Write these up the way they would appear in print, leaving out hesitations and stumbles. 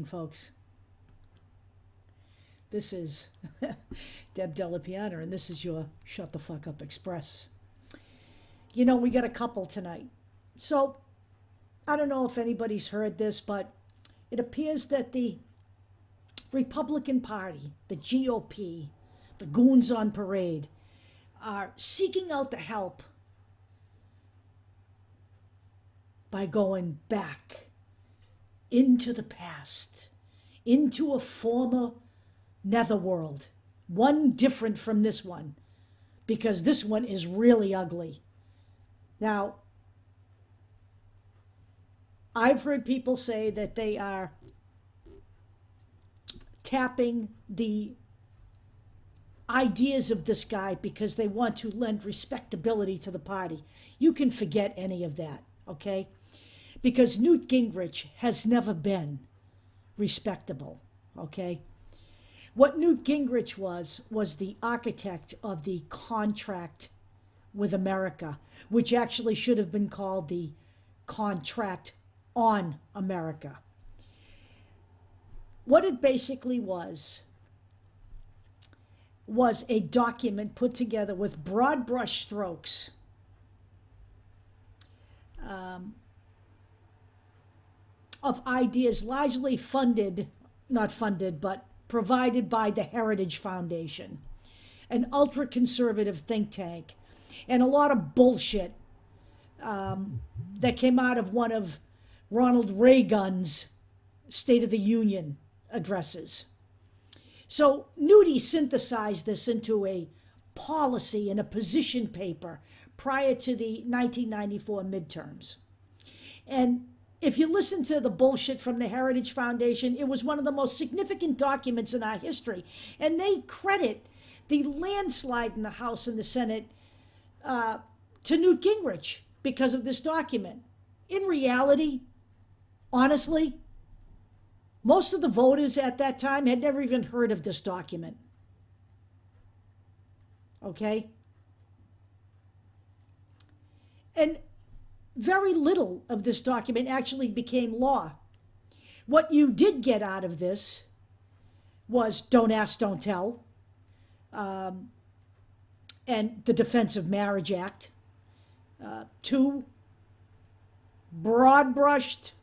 evening, folks. This is Deb Delapiana, and this is your Shut the Fuck Up Express. You know, we got a couple tonight. So, I don't know if anybody's heard this, but it appears that the Republican Party, the GOP, the goons on parade, are seeking out the help by going back into the past, into a former netherworld, one different from this one, because this one is really ugly. Now, I've heard people say that they are tapping the ideas of this guy because they want to lend respectability to the party. You can forget any of that, okay? Because Newt Gingrich has never been respectable, okay? What Newt Gingrich was the architect of the contract with America, which actually should have been called the contract on America. What it basically was a document put together with broad brush strokes of ideas largely not funded, but provided by the Heritage Foundation, an ultra-conservative think tank, and a lot of bullshit that came out of one of Ronald Reagan's State of the Union addresses. So Newty synthesized this into a policy and a position paper prior to the 1994 midterms. And if you listen to the bullshit from the Heritage Foundation, it was one of the most significant documents in our history. And they credit the landslide in the House and the Senate to Newt Gingrich because of this document. In reality, honestly, most of the voters at that time had never even heard of this document. Okay? And very little of this document actually became law. What you did get out of this was Don't Ask, Don't Tell, and the Defense of Marriage Act. Two broad-brushed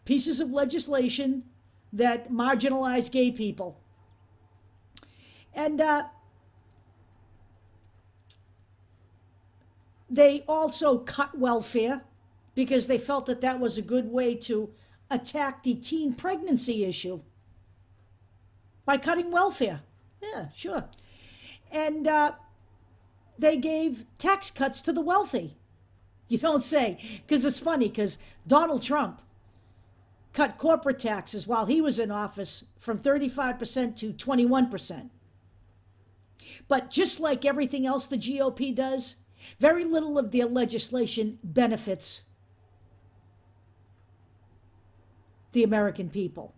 pieces of legislation that marginalize gay people. And they also cut welfare because they felt that that was a good way to attack the teen pregnancy issue by cutting welfare. Yeah, sure. And they gave tax cuts to the wealthy. You don't say, because it's funny, because Donald Trump cut corporate taxes while he was in office from 35% to 21%. But just like everything else the GOP does, very little of their legislation benefits the American people.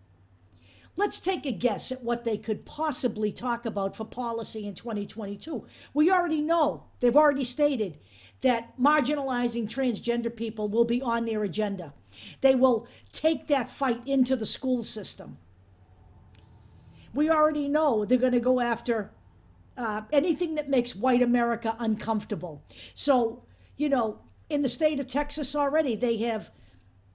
Let's take a guess at what they could possibly talk about for policy in 2022. We already know, they've already stated that marginalizing transgender people will be on their agenda. They will take that fight into the school system. We already know they're going to go after anything that makes white America uncomfortable. So, you know, in the state of Texas already, they have,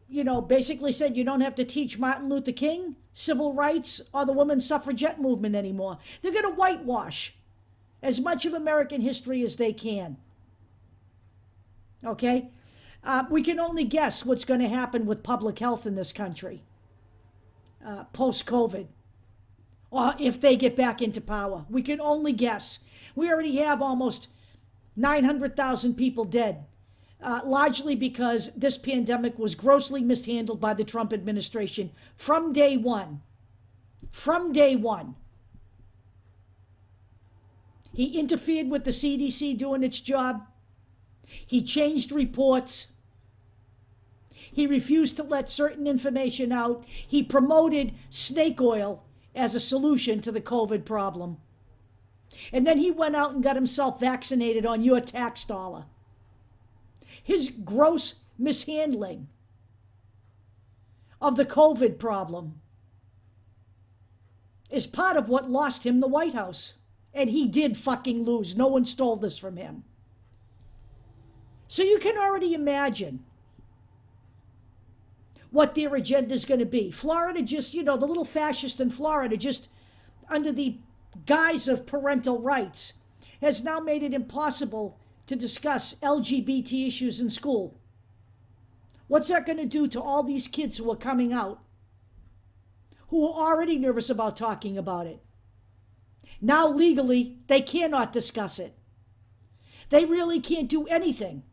you know, basically said you don't have to teach Martin Luther King, civil rights, or the women's suffragette movement anymore. They're going to whitewash as much of American history as they can. Okay? We can only guess what's going to happen with public health in this country post-COVID, or if they get back into power. We can only guess. We already have almost 900,000 people dead, largely because this pandemic was grossly mishandled by the Trump administration from day one. From day one. He interfered with the CDC doing its job. He changed reports. He refused to let certain information out. He promoted snake oil as a solution to the COVID problem. And then he went out and got himself vaccinated on your tax dollar. His gross mishandling of the COVID problem is part of what lost him the White House. And he did fucking lose. No one stole this from him. So you can already imagine what their agenda is going to be. Florida just, the little fascist in Florida, just under the guise of parental rights, has now made it impossible to discuss LGBT issues in school. What's that going to do to all these kids who are coming out, who are already nervous about talking about it? Now legally, they cannot discuss it. They really can't do anything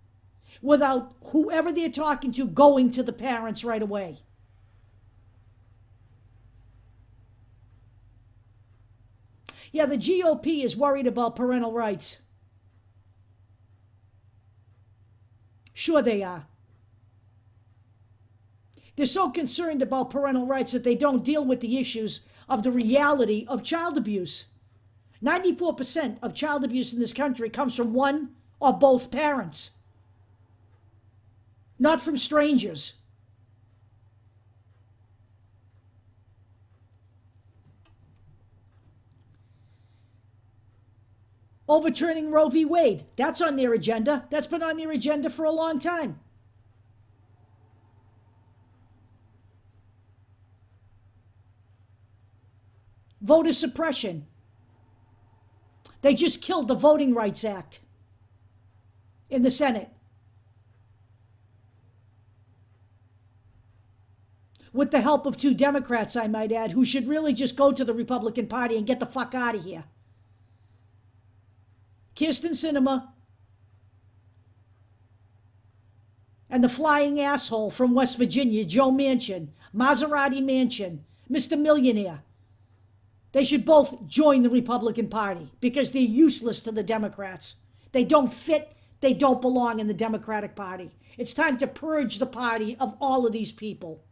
without whoever they're talking to going to the parents right away. Yeah, the GOP is worried about parental rights. Sure they are. They're so concerned about parental rights that they don't deal with the issues of the reality of child abuse. 94% of child abuse in this country comes from one or both parents, not from strangers. Overturning Roe v. Wade, that's on their agenda. That's been on their agenda for a long time. Voter suppression. They just killed the Voting Rights Act in the Senate, with the help of 2 Democrats, I might add, who should really just go to the Republican Party and get the fuck out of here. Kirsten Sinema and the flying asshole from West Virginia, Joe Manchin, Maserati Manchin, Mr. Millionaire. They should both join the Republican Party because they're useless to the Democrats. They don't fit, they don't belong in the Democratic Party. It's time to purge the party of all of these people.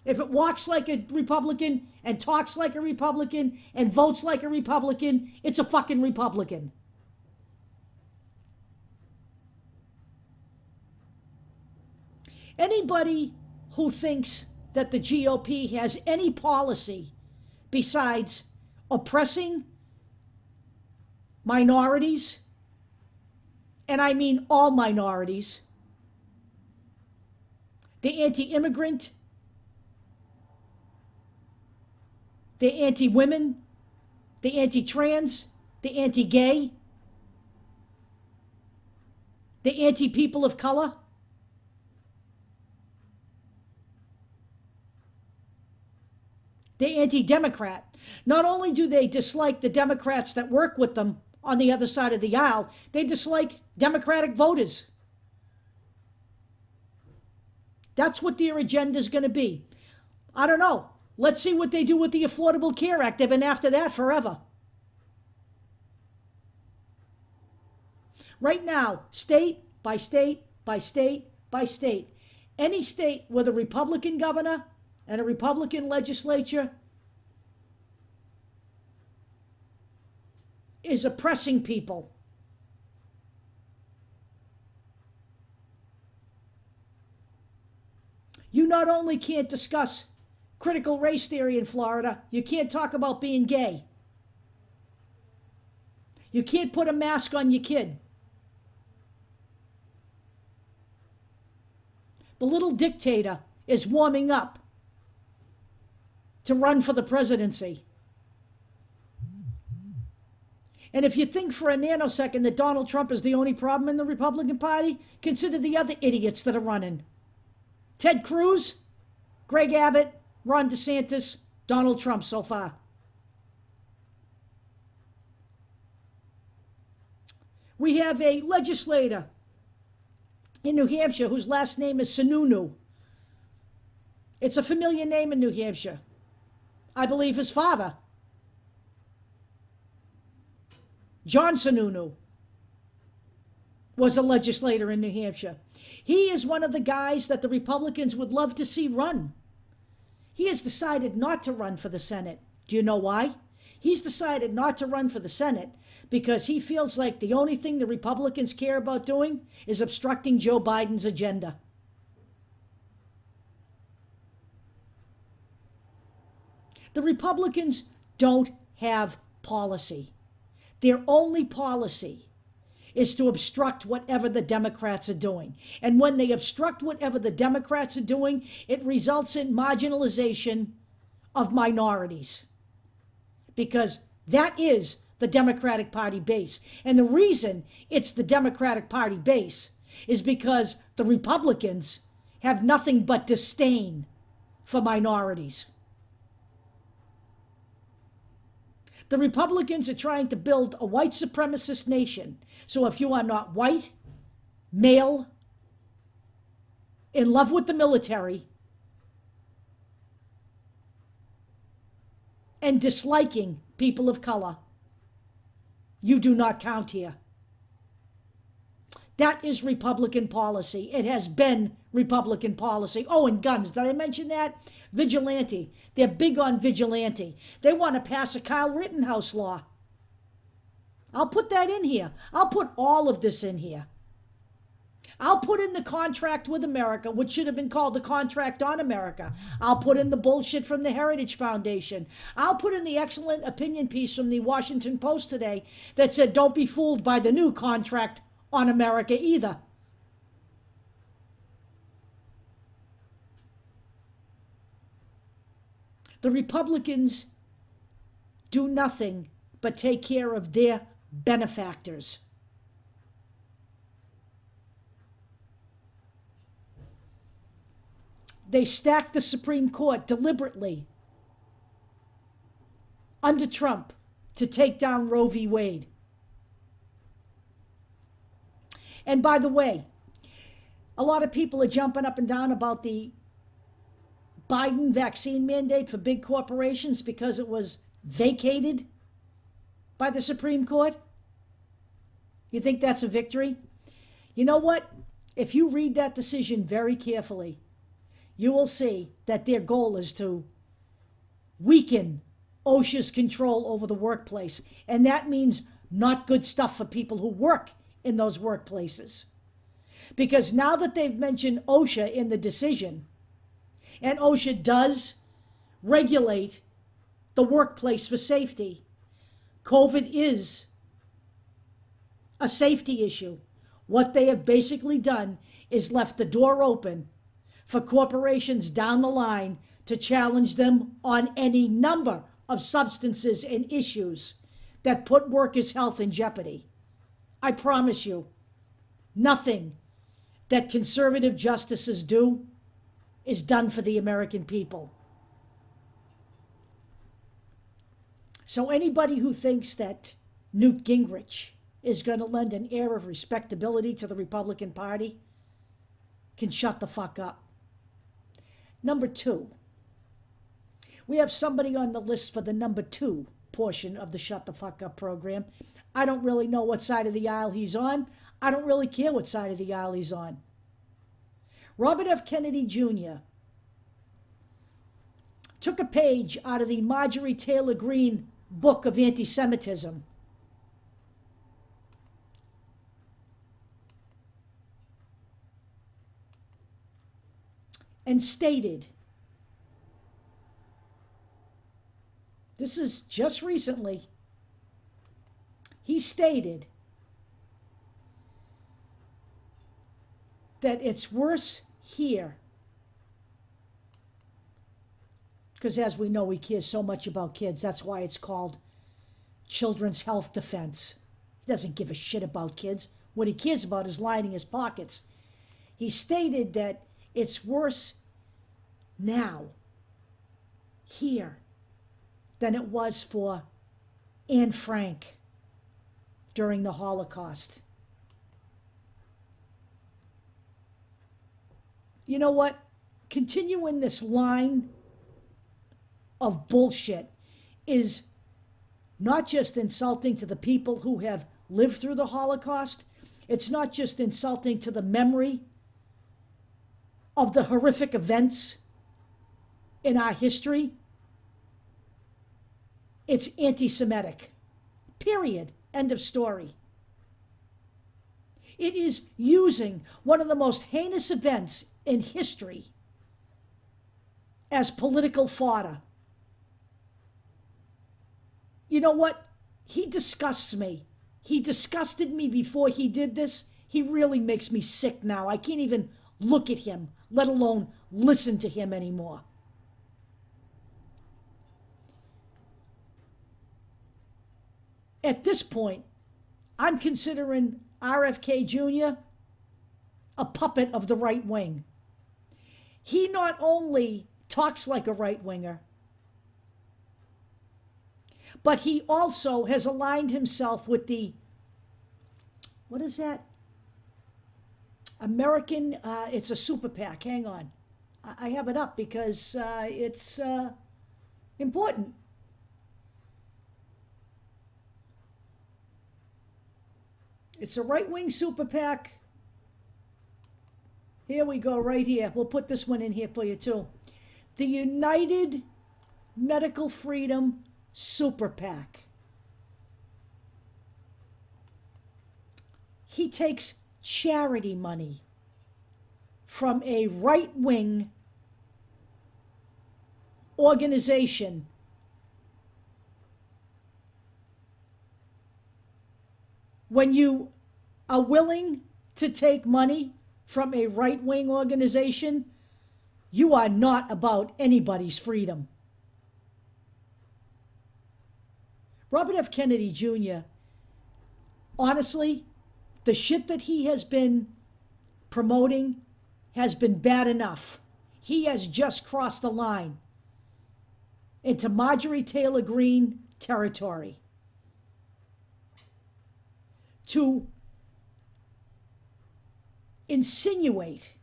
If it walks like a Republican and talks like a Republican and votes like a Republican, it's a fucking Republican. Anybody who thinks that the GOP has any policy besides oppressing minorities, and I mean all minorities, the anti-immigrant, the anti-women, the anti-trans, the anti-gay, the anti-people of color, the anti-Democrat. Not only do they dislike the Democrats that work with them on the other side of the aisle, they dislike Democratic voters. That's what their agenda is going to be. I don't know. Let's see what they do with the Affordable Care Act. They've been after that forever. Right now, state by state by state by state, any state with a Republican governor and a Republican legislature is oppressing people. You not only can't discuss critical race theory in Florida, you can't talk about being gay. You can't put a mask on your kid. The little dictator is warming up to run for the presidency. And if you think for a nanosecond that Donald Trump is the only problem in the Republican Party, consider the other idiots that are running. Ted Cruz, Greg Abbott, Ron DeSantis, Donald Trump so far. We have a legislator in New Hampshire whose last name is Sununu. It's a familiar name in New Hampshire. I believe his father, John Sununu, was a legislator in New Hampshire. He is one of the guys that the Republicans would love to see run. He has decided not to run for the Senate. Do you know why? He's decided not to run for the Senate because he feels like the only thing the Republicans care about doing is obstructing Joe Biden's agenda. The Republicans don't have policy. Their only policy is to obstruct whatever the Democrats are doing. And when they obstruct whatever the Democrats are doing, it results in marginalization of minorities. Because that is the Democratic Party base. And the reason it's the Democratic Party base is because the Republicans have nothing but disdain for minorities. The Republicans are trying to build a white supremacist nation. So if you are not white, male, in love with the military, and disliking people of color, you do not count here. That is Republican policy. It has been Republican policy. Oh, and guns. Did I mention that? Vigilante. They're big on vigilante. They want to pass a Kyle Rittenhouse law. I'll put that in here. I'll put all of this in here. I'll put in the contract with America, which should have been called the contract on America. I'll put in the bullshit from the Heritage Foundation. I'll put in the excellent opinion piece from the Washington Post today that said, don't be fooled by the new contract on America either. The Republicans do nothing but take care of their benefactors. They stacked the Supreme Court deliberately under Trump to take down Roe v. Wade. And by the way, a lot of people are jumping up and down about the Biden vaccine mandate for big corporations because it was vacated by the Supreme Court. You think that's a victory? You know what? If you read that decision very carefully, you will see that their goal is to weaken OSHA's control over the workplace. And that means not good stuff for people who work in those workplaces. Because now that they've mentioned OSHA in the decision, and OSHA does regulate the workplace for safety, COVID is a safety issue. What they have basically done is left the door open for corporations down the line to challenge them on any number of substances and issues that put workers' health in jeopardy. I promise you, nothing that conservative justices do is done for the American people. So anybody who thinks that Newt Gingrich is going to lend an air of respectability to the Republican Party can shut the fuck up. Number 2. We have somebody on the list for the number 2 portion of the Shut the Fuck Up program. I don't really know what side of the aisle he's on. I don't really care what side of the aisle he's on. Robert F. Kennedy Jr. took a page out of the Marjorie Taylor Greene book of anti-Semitism and stated, this is just recently, he stated that it's worse here, because as we know, he cares so much about kids. That's why it's called Children's Health Defense. He doesn't give a shit about kids. What he cares about is lining his pockets. He stated that it's worse now, here, than it was for Anne Frank during the Holocaust. You know what? Continuing this line of bullshit is not just insulting to the people who have lived through the Holocaust. It's not just insulting to the memory of the horrific events in our history. It's anti-Semitic. Period. End of story. It is using one of the most heinous events in history as political fodder. you know what? He disgusts me. He disgusted me before he did this. He really makes me sick now. I can't even look at him, let alone listen to him anymore. At this point, I'm considering RFK Jr. a puppet of the right wing. He not only talks like a right-winger, but he also has aligned himself with the, what is that? American, it's a super PAC. Hang on. I have it up because it's important. It's a right-wing super PAC. Here we go, right here. We'll put this one in here for you, too. The United Medical Freedom Super PAC. He takes charity money from a right-wing organization when you are willing to take money from a right-wing organization, you are not about anybody's freedom. Robert F. Kennedy Jr., honestly, the shit that he has been promoting has been bad enough. He has just crossed the line into Marjorie Taylor Greene territory. To insinuate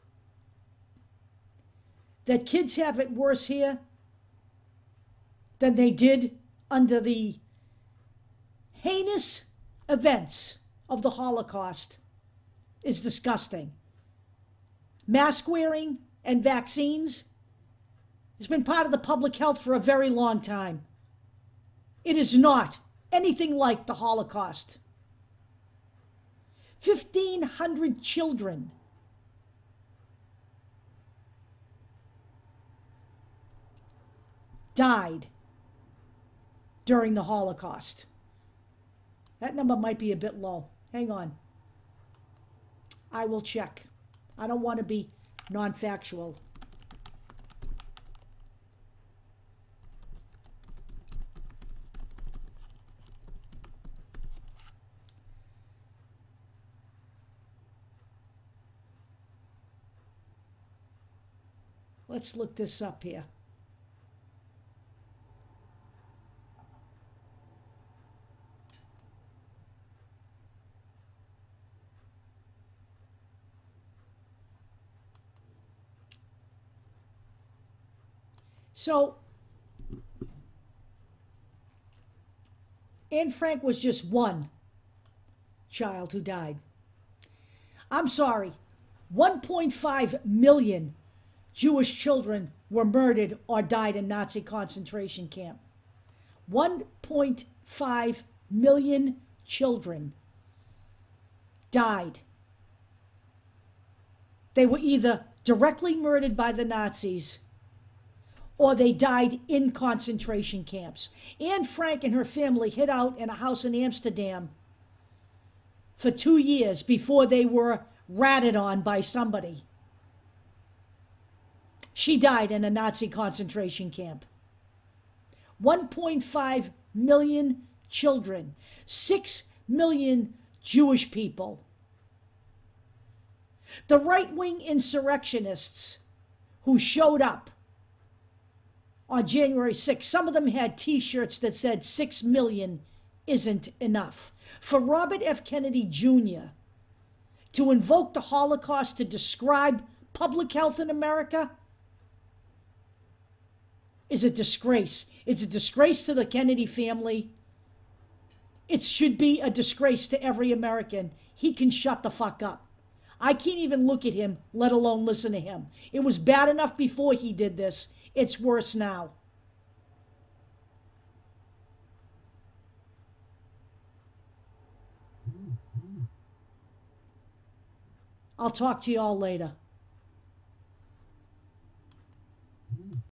that kids have it worse here than they did under the heinous events of the Holocaust is disgusting. Mask wearing and vaccines has been part of the public health for a very long time. It is not anything like the Holocaust. 1,500 children died during the Holocaust. That number might be a bit low. Hang on. I will check. I don't want to be non-factual. Let's look this up here. So, Anne Frank was just one child who died. I'm sorry, 1.5 million Jewish children were murdered or died in Nazi concentration camp. 1.5 million children died. They were either directly murdered by the Nazis or they died in concentration camps. Anne Frank and her family hid out in a house in Amsterdam for 2 years before they were ratted on by somebody. She died in a Nazi concentration camp. 1.5 million children, 6 million Jewish people. The right-wing insurrectionists who showed up on January 6th, some of them had T-shirts that said 6 million isn't enough. For Robert F. Kennedy Jr. to invoke the Holocaust to describe public health in America is a disgrace. It's a disgrace to the Kennedy family. It should be a disgrace to every American. He can shut the fuck up. I can't even look at him, let alone listen to him. It was bad enough before he did this. It's worse now. I'll talk to you all later.